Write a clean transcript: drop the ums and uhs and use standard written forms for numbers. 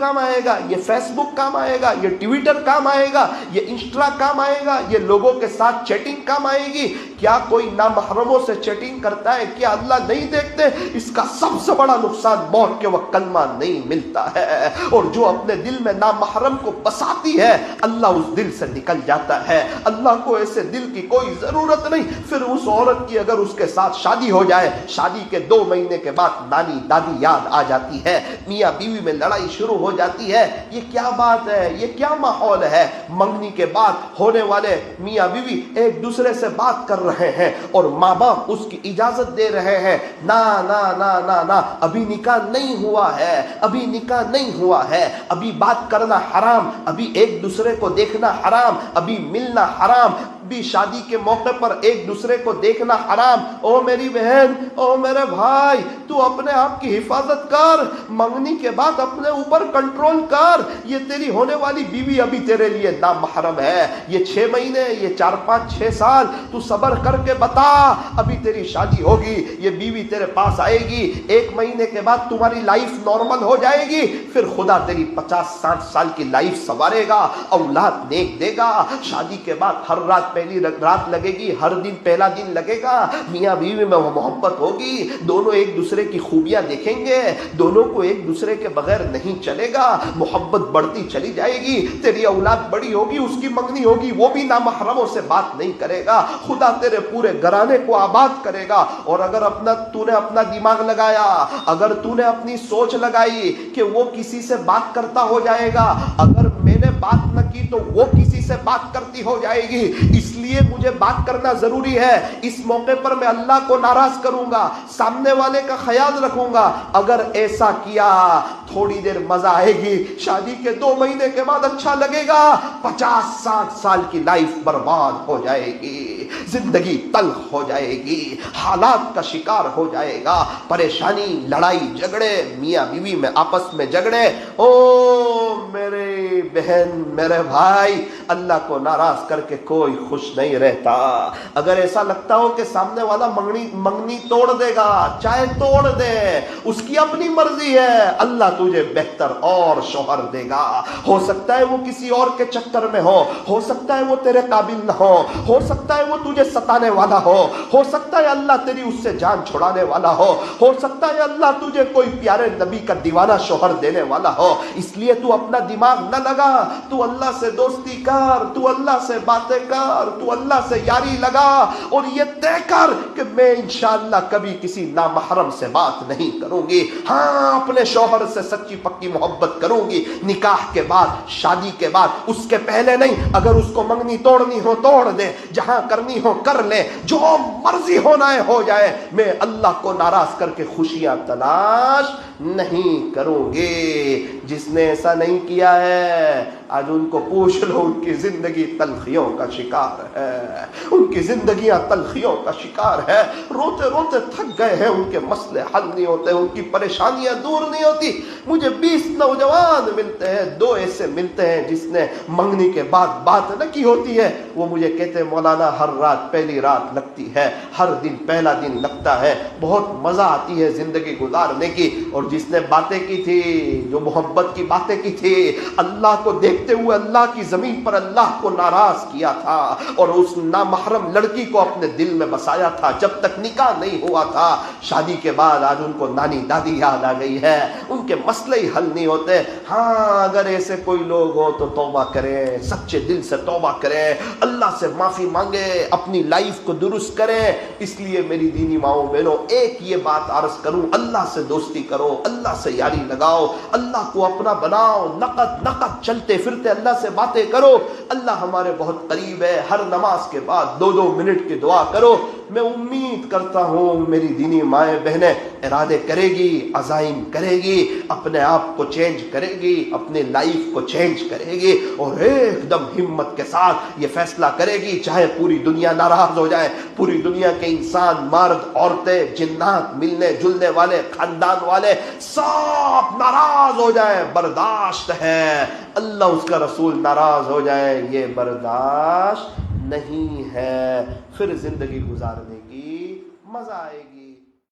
کام آئے گا، یہ فیس بک کام آئے گا، یہ ٹویٹر کام آئے گا، یہ انسٹا کام آئے گا، یہ لوگوں کے ساتھ چیٹنگ کام آئے گی. کیا کوئی نامحرموں سے چیٹنگ کرتا ہے؟ کیا اللہ نہیں دیکھتے؟ اس کا سب سے بڑا نقصان موت کے وقت کلمہ نہیں ملتا ہے. اور جو اپنے دل میں نامحرم کو بساتی ہے اللہ اس دل سے نکل جاتا ہے. اللہ کو ایسے دل کی کوئی ضرورت نہیں. پھر اس عورت کی اگر اس کے ساتھ شادی ہو جائے، شادی کے 2 مہینے کے بعد نانی دادی یاد آ جاتی ہے، میاں بیوی میں لڑائی شروع ہو جاتی ہے. یہ کیا بات ہے؟ یہ کیا ماحول ہے؟ منگنی کے بعد ہونے والے میاں بیوی ایک دوسرے سے بات کر رہے ہیں اور ماں باپ اس کی اجازت دے رہے ہیں. نا نا نا نا نا، ابھی نکاح نہیں ہوا ہے، ابھی نکاح نہیں ہوا ہے، ابھی بات کرنا حرام، ابھی ایک دوسرے کو دیکھنا حرام، ابھی ملنا حرام، بھی شادی کے موقع پر ایک دوسرے کو دیکھنا حرام. او میری بہن، او میرے بھائی، تو اپنے آپ کی حفاظت کر. منگنی کے بعد اپنے اوپر کنٹرول کر. یہ تیری ہونے والی بیوی ابھی تیرے لیے نامحرم ہے. یہ 6 مہینے، یہ 4 5 6 سال تو صبر کر کے بتا. ابھی تیری شادی ہوگی، یہ بیوی تیرے پاس آئے گی، 1 مہینے کے بعد تمہاری لائف نارمل ہو جائے گی. پھر خدا تیری 50 60 سال کی لائف سنوارے گا، اولاد نیک دے گا. شادی کے بعد ہر رات پہلی رات لگے گی، ہر دن پہلا دن لگے گا. میاں بیوی میں محبت ہوگی، دونوں ایک دوسرے کی خوبیاں دیکھیں گے، دونوں کو ایک دوسرے کے بغیر نہیں چلے گا. محبت بڑھتی چلی جائے گی. تیری اولاد بڑی ہوگی، اس کی منگنی ہوگی، وہ بھی نامحرموں سے بات نہیں کرے گا. خدا تیرے پورے گھرانے کو آباد کرے گا. اور اگر تو نے اپنا دماغ لگایا، اگر تو نے اپنی سوچ لگائی کہ وہ کسی سے بات کرتا ہو جائے گا، اگر میں نے بات نہ کی تو وہ کسی سے بات کرتی ہو جائے گی، اس لیے مجھے بات کرنا ضروری ہے. اس موقع پر میں اللہ کو ناراض کروں گا، سامنے والے کا خیال رکھوں گا. اگر ایسا کیا تھوڑی دیر مزہ آئے گی، شادی کے 2 مہینے کے بعد اچھا لگے گا، 50 60 سال کی لائف برباد ہو جائے گی، زندگی تلخ ہو جائے گی، حالات کا شکار ہو جائے گا. پریشانی، لڑائی جھگڑے، میاں بیوی میں آپس میں جھگڑے. او میرے بہن، میرے بھائی، اللہ کو ناراض کر کے کوئی خوش نہیں رہتا. اگر ایسا لگتا ہو کہ سامنے والا منگنی توڑ دے گا، چاہے توڑ دے، اس کی اپنی مرضی ہے. اللہ تجھے بہتر اور شوہر دے گا. ہو سکتا ہے وہ کسی اور کے چکر میں ہو سکتا ہے وہ تیرے قابل نہ ہو سکتا ہے وہ تجھے ستانے والا ہو سکتا ہے اللہ تیری اس سے جان چھڑانے والا ہو سکتا ہے اللہ تجھے کوئی پیارے نبی کا دیوانہ شوہر دینے والا ہو. اس لیے تو اپنا دماغ نہ لگا، تو اللہ سے دوستی کر، تو اللہ سے باتیں کر، تو اللہ سے یاری لگا، اور یہ طے کر کہ میں انشاءاللہ کبھی کسی نامحرم سے بات نہیں کروں گی. ہاں، اپنے شوہر سے سچی پکی محبت کروں گی، نکاح کے بعد، شادی کے بعد، اس کے پہلے نہیں. اگر اس کو منگنی توڑنی ہو توڑ دے، جہاں کرنی ہو کر لے، جو مرضی ہونا ہے ہو جائے. میں اللہ کو ناراض کر کے خوشیاں تلاش نہیں کروں گی. جس نے ایسا نہیں کیا ہے، آج ان کو پوچھ لو، ان کی زندگی تلخیوں کا شکار ہے، ان کی زندگیاں تلخیوں کا شکار ہے. روتے روتے تھک گئے ہیں، ان کے مسئلے حل نہیں ہوتے، ان کی پریشانیاں دور نہیں ہوتی. مجھے 20 نوجوان ملتے ہیں، 2 ایسے ملتے ہیں جس نے منگنی کے بعد بات نہ کی ہوتی ہے. وہ مجھے کہتے ہیں مولانا ہر رات پہلی رات لگتی ہے، ہر دن پہلا دن لگتا ہے، بہت مزہ آتی ہے زندگی گزارنے کی. اور جس نے باتیں کی تھی، جو محبت کی باتیں کی تھی، اللہ کو دیکھتے ہوئے اللہ کی زمین پر اللہ کو ناراض کیا تھا، اور اس نامحرم لڑکی کو اپنے دل میں بسایا تھا جب تک نکاح نہیں ہوا تھا. شادی کے بعد آج ان کو نانی دادی یاد آ گئی ہے، ان کے مسئلے ہی حل نہیں ہوتے. ہاں، اگر ایسے کوئی لوگ ہو تو توبہ کریں، سچے دل سے توبہ کریں، اللہ سے معافی مانگے، اپنی لائف کو درست کریں. اس لیے میری دینی ماؤں بہنوں، ایک یہ بات عرض کروں، اللہ سے دوستی کرو، اللہ سے یاری لگاؤ، اللہ کو اپنا بناؤ، نقد چلتے پھرتے اللہ سے باتیں کرو. اللہ ہمارے بہت قریب ہے. ہر نماز کے بعد 2 منٹ کی دعا کرو. میں امید کرتا ہوں میری دینی مائیں بہنیں ارادے کرے گی، عزائم کرے گی، اپنے آپ کو چینج کرے گی، اپنے لائف کو چینج کرے گی، اور ایک دم ہمت کے ساتھ یہ فیصلہ کرے گی، چاہے پوری دنیا ناراض ہو جائے، پوری دنیا کے انسان، مرد، عورتیں، جنات، ملنے جلنے والے، خاندان والے سب ناراض ہو جائیں، برداشت ہے. اللہ اس کا رسول ناراض ہو جائے، یہ برداشت نہیں ہے. پھر زندگی گزارنے کی مزہ آئے گی.